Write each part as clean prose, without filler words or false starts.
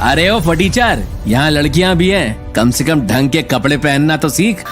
अरे ओ फटीचर, यहाँ लड़कियाँ भी हैं, कम से कम ढंग के कपड़े पहनना तो सीख।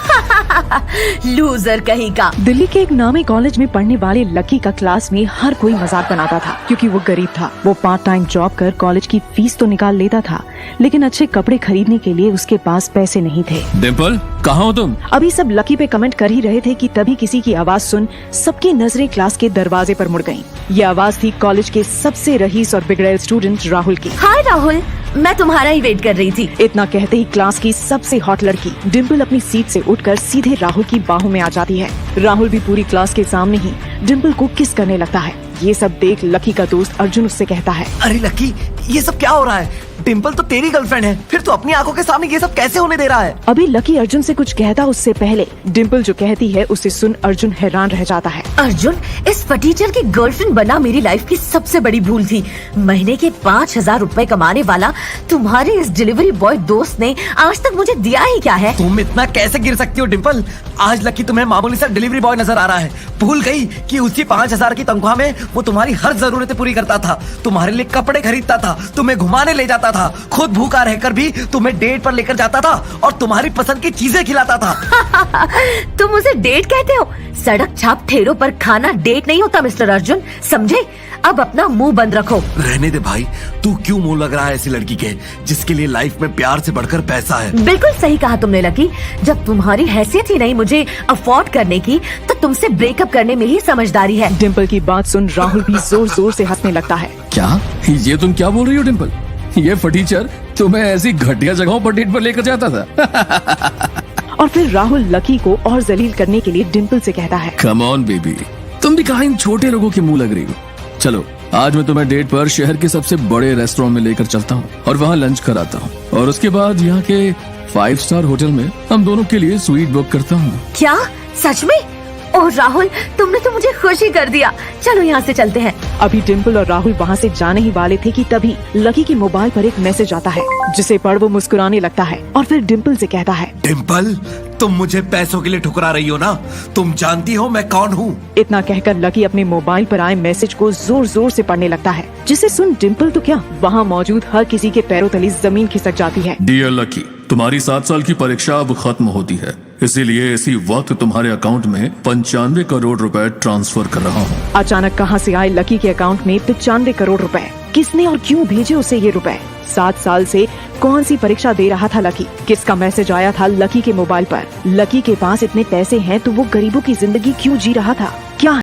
लूजर कहीं का। दिल्ली के एक नामी कॉलेज में पढ़ने वाले लकी का क्लास में हर कोई मजाक बनाता था क्योंकि वो गरीब था। वो पार्ट टाइम जॉब कर कॉलेज की फीस तो निकाल लेता था, लेकिन अच्छे कपड़े खरीदने के लिए उसके पास पैसे नहीं थे। डिम्पल, कहाँ हो तुम? अभी सब लकी पे कमेंट कर ही रहे थे कि तभी किसी की आवाज सुन सबकी नजरें क्लास के दरवाजे पर मुड़ गईं। ये आवाज थी कॉलेज के सबसे रईस और बिगड़ैल स्टूडेंट राहुल की। हाय राहुल, मैं तुम्हारा ही वेट कर रही थी। इतना कहते ही क्लास की सबसे हॉट लड़की डिम्पल अपनी सीट से उठकर सीधे राहुल की बाहों में आ जाती है। राहुल भी पूरी क्लास के सामने ही डिम्पल को किस करने लगता है। ये सब देख लकी का दोस्त अर्जुन उससे कहता है, अरे लकी, ये सब क्या हो रहा है? डिम्पल तो तेरी गर्लफ्रेंड है, फिर तू अपनी आंखों के सामने ये सब कैसे होने दे रहा है? अभी लकी अर्जुन से कुछ कहता उससे पहले डिम्पल जो कहती है उसे सुन अर्जुन हैरान रह जाता है। अर्जुन, इस फटीचर की गर्लफ्रेंड बनना मेरी लाइफ की सबसे बड़ी भूल थी। महीने के 5,000 रुपए कमाने वाला तुम्हारे इस डिलीवरी बॉय दोस्त ने आज तक मुझे दिया ही क्या है? तुम इतना कैसे गिर सकती हो डिम्पल? आज लकी तुम्हें मामूली सा डिलीवरी बॉय नजर आ रहा है। भूल गई कि उसकी 5,000 की तनख्वाह में वो तुम्हारी हर जरूरतें पूरी करता था, तुम्हारे लिए कपड़े खरीदता था, तुम्हें घुमाने ले जाता था, खुद भूखा रहकर भी तुम्हें डेट पर लेकर जाता था और तुम्हारी पसंद की चीजें खिलाता था। तुम उसे डेट कहते हो? सड़क छाप ठेलों पर खाना डेट नहीं होता मिस्टर अर्जुन, समझे? अब अपना मुंह बंद रखो। रहने दे भाई, तू क्यों मुंह लग रहा है ऐसी लड़की के जिसके लिए लाइफ में प्यार से बढ़कर पैसा है? बिल्कुल सही कहा तुमने लकी। जब तुम्हारी हैसियत ही नहीं मुझे अफोर्ड करने की, तो तुमसे ब्रेकअप करने में ही समझदारी है। डिम्पल की बात सुन राहुल भी जोर जोर से हंसने लगता है। क्या ये तुम क्या बोल रही हो डिम्पल? ये फटीचर तुम्हें ऐसी घटिया जगहों पर डेट पर लेकर जाता था। और फिर राहुल लकी को और जलील करने के लिए डिम्पल से कहता है, कम ऑन बेबी, तुम भी कहाँ इन छोटे लोगों के मुंह लग रही हो। चलो आज मैं तुम्हें डेट पर शहर के सबसे बड़े रेस्टोरेंट में लेकर चलता हूँ और वहाँ लंच कराता हूँ, और उसके बाद यहाँ के 5 स्टार होटल में हम दोनों के लिए स्वीट बुक करता हूँ। क्या सच में? ओह राहुल, तुमने तो मुझे खुशी कर दिया। चलो यहाँ से चलते हैं। अभी डिम्पल और राहुल वहाँ से जाने ही वाले थे कि तभी लकी के मोबाइल पर एक मैसेज आता है, जिसे पढ़ वो मुस्कुराने लगता है और फिर डिम्पल से कहता है, डिम्पल, तुम मुझे पैसों के लिए ठुकरा रही हो ना? तुम जानती हो मैं कौन हूँ? इतना कहकर लकी अपने मोबाइल पर आए मैसेज को जोर जोर से पढ़ने लगता है, जिसे सुन डिम्पल तो क्या वहाँ मौजूद हर किसी के पैरों तले जमीन खिसक जाती है। डियर लकी, तुम्हारी 7 साल की परीक्षा अब खत्म होती है, इसीलिए इसी वक्त तुम्हारे अकाउंट में 95 करोड़ रुपए ट्रांसफर कर रहा हूँ। अचानक कहां से आए लकी के अकाउंट में 95 करोड़ रुपए? किसने और क्यों भेजे उसे ये रुपए? 7 साल से कौन सी परीक्षा दे रहा था लकी? किसका मैसेज आया था लकी के मोबाइल पर? लकी के पास इतने पैसे हैं तो वो गरीबों की जिंदगी क्यों जी रहा था?